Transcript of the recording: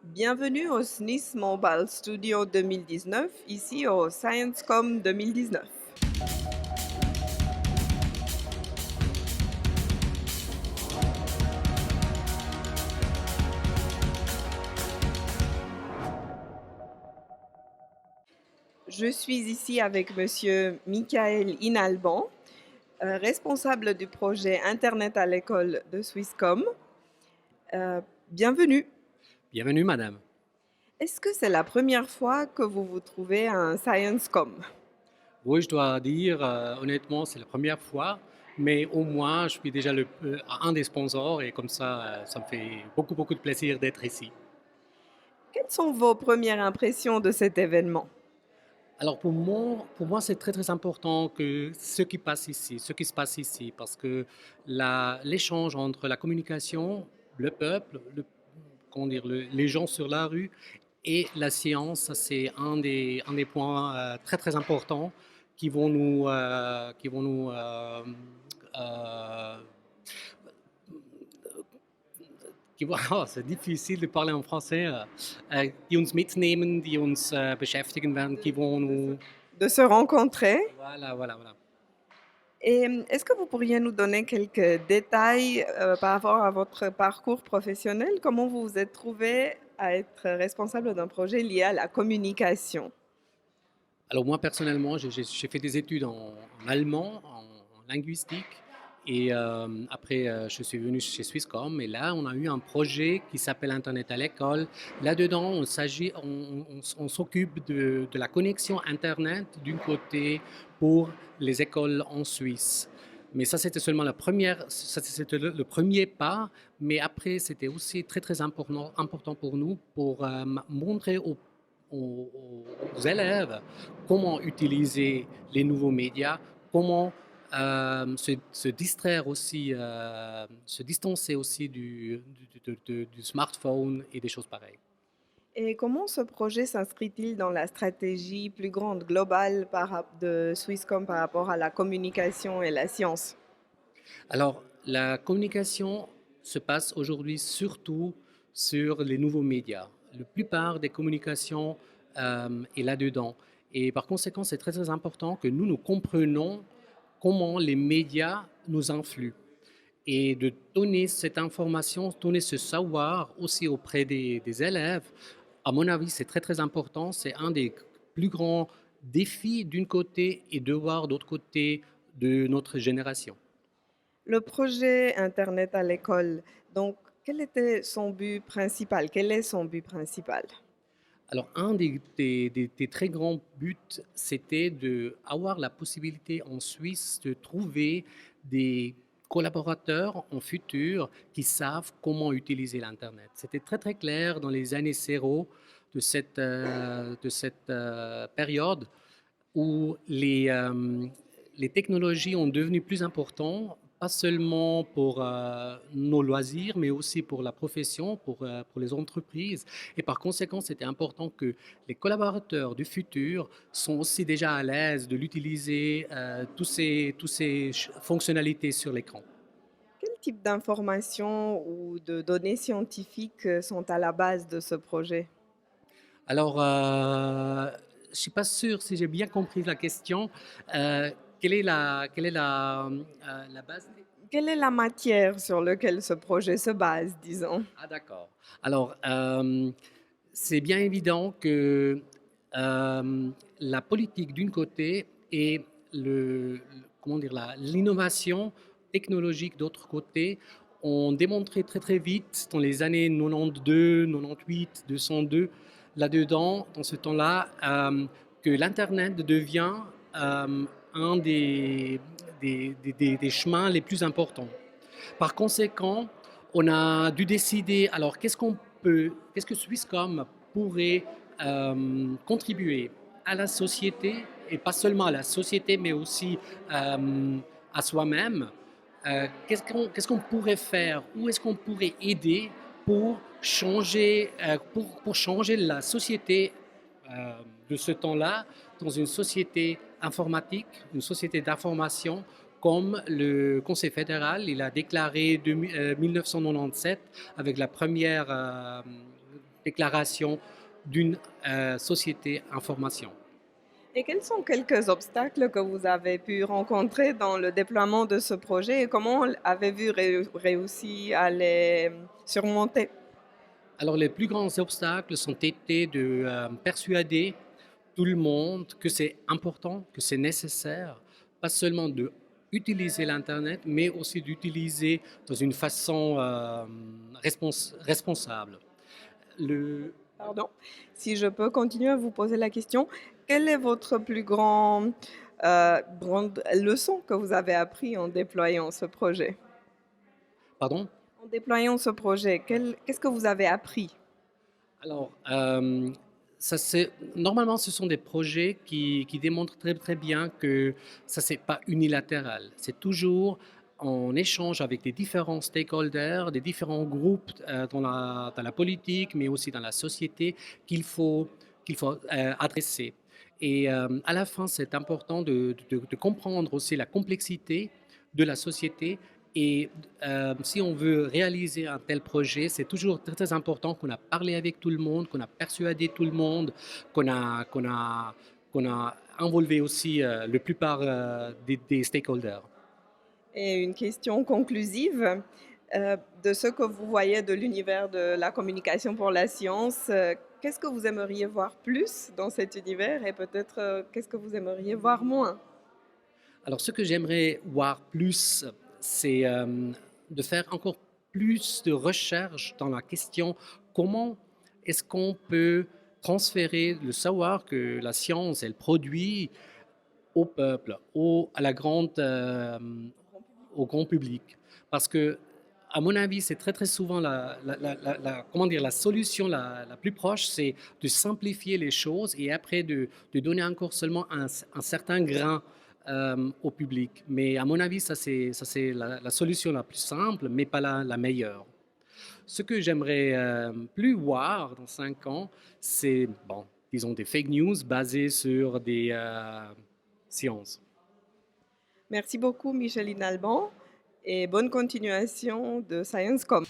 Bienvenue au SNIS Mobile Studio 2019, ici au ScienceCom 2019. Je suis ici avec Monsieur Michael Inalban, responsable du projet Internet à l'école de Swisscom. Bienvenue. Bienvenue, madame. Est-ce que c'est la première fois que vous vous trouvez à un ScienceCom? Oui, je dois dire, honnêtement, c'est la première fois, mais au moins, je suis déjà un des sponsors et comme ça, ça me fait beaucoup, beaucoup de plaisir d'être ici. Quelles sont vos premières impressions de cet événement? Alors pour moi, c'est très, très important que ce qui se passe ici, parce que l'échange entre la communication, le peuple, comment dire, les gens sur la rue et la science, ça, c'est un des points très, très importants qui vont nous oh, c'est difficile de parler en français, die uns mitnehmen, die uns beschäftigen werden, qui vont nous... De se rencontrer. Voilà, voilà, voilà. Et est-ce que vous pourriez nous donner quelques détails, par rapport à votre parcours professionnel? Comment vous vous êtes trouvé à être responsable d'un projet lié à la communication? Alors moi, personnellement, j'ai fait des études en allemand, en linguistique, et après, je suis venu chez Swisscom, et là, on a eu un projet qui s'appelle Internet à l'école. Là-dedans, on s'occupe de la connexion Internet d'un côté pour les écoles en Suisse. Mais ça, c'était seulement c'était le premier pas, mais après, c'était aussi très, très important pour nous pour montrer aux élèves comment utiliser les nouveaux médias, comment se distraire aussi, se distancer aussi du smartphone et des choses pareilles. Et comment ce projet s'inscrit-il dans la stratégie plus grande, globale de Swisscom par rapport à la communication et la science? Alors, la communication se passe aujourd'hui surtout sur les nouveaux médias. La plupart des communications est là-dedans. Et par conséquent, c'est très, très important que nous comprenions comment les médias nous influent et de donner cette information, donner ce savoir aussi auprès des élèves. À mon avis, c'est très, très important. C'est un des plus grands défis d'un côté et devoirs d'autre côté de notre génération. Le projet internet à l'école, donc quel était son but principal? Quel est son but principal? Alors, un des très grands buts, c'était d'avoir la possibilité en Suisse de trouver des collaborateurs en futur qui savent comment utiliser l'Internet. C'était très très clair dans les années zéro de cette période où les technologies ont devenu plus importantes, pas seulement pour nos loisirs, mais aussi pour la profession, pour les entreprises. Et par conséquent, c'était important que les collaborateurs du futur sont aussi déjà à l'aise de l'utiliser, tous ces fonctionnalités sur l'écran. Quel type d'informations ou de données scientifiques sont à la base de ce projet? Alors, je ne suis pas sûr si j'ai bien compris la question. Euh, quelle est la base? Quelle est la matière sur laquelle ce projet se base, disons? Ah, d'accord. Alors, c'est bien évident que la politique d'un côté et comment dire, l'innovation technologique d'autre côté ont démontré très très vite dans les années 92, 98, 202, là-dedans, dans ce temps-là, que l'Internet devient un des chemins les plus importants. Par conséquent, on a dû décider, alors qu'est-ce que Swisscom pourrait contribuer à la société, et pas seulement à la société, mais aussi à soi-même. Qu'est-ce qu'on pourrait faire, où est-ce qu'on pourrait aider pour changer la société euh, de ce temps-là dans une société informatique, une société d'information, comme le Conseil fédéral, il a déclaré 1997 avec la première déclaration d'une société information. Et quels sont quelques obstacles que vous avez pu rencontrer dans le déploiement de ce projet et comment avez-vous réussi à les surmonter? Alors les plus grands obstacles sont été de persuader tout le monde que c'est important, que c'est nécessaire, pas seulement de utiliser l'Internet, mais aussi d'utiliser dans une façon responsable. Le, Pardon. Si je peux continuer à vous poser la question, quelle est votre plus grande leçon que vous avez appris en déployant ce projet? pardon. En déployant ce projet, qu'est-ce que vous avez appris? Alors, normalement, ce sont des projets qui démontrent très, très bien que ça, c'est pas unilatéral. C'est toujours en échange avec des différents stakeholders, des différents groupes dans la politique, mais aussi dans la société, qu'il faut adresser. Et à la fin, c'est important de comprendre aussi la complexité de la société et si on veut réaliser un tel projet, c'est toujours très, très important qu'on a parlé avec tout le monde, qu'on a persuadé tout le monde, qu'on a involvé aussi la plupart des stakeholders. Et une question conclusive, de ce que vous voyez de l'univers de la communication pour la science, qu'est-ce que vous aimeriez voir plus dans cet univers et peut-être, qu'est-ce que vous aimeriez voir moins? Alors, ce que j'aimerais voir plus, c'est de faire encore plus de recherche dans la question comment est-ce qu'on peut transférer le savoir que la science, elle produit au peuple, à la grande, au grand public. Parce que, à mon avis, c'est très très souvent comment dire, la solution la plus proche, c'est de simplifier les choses et après de donner encore seulement un certain grain au public. Mais à mon avis, ça c'est la solution la plus simple, mais pas la meilleure. Ce que j'aimerais plus voir dans 5 ans, c'est, bon, disons, des fake news basées sur des sciences. Merci beaucoup Micheline Alban et bonne continuation de ScienceCom.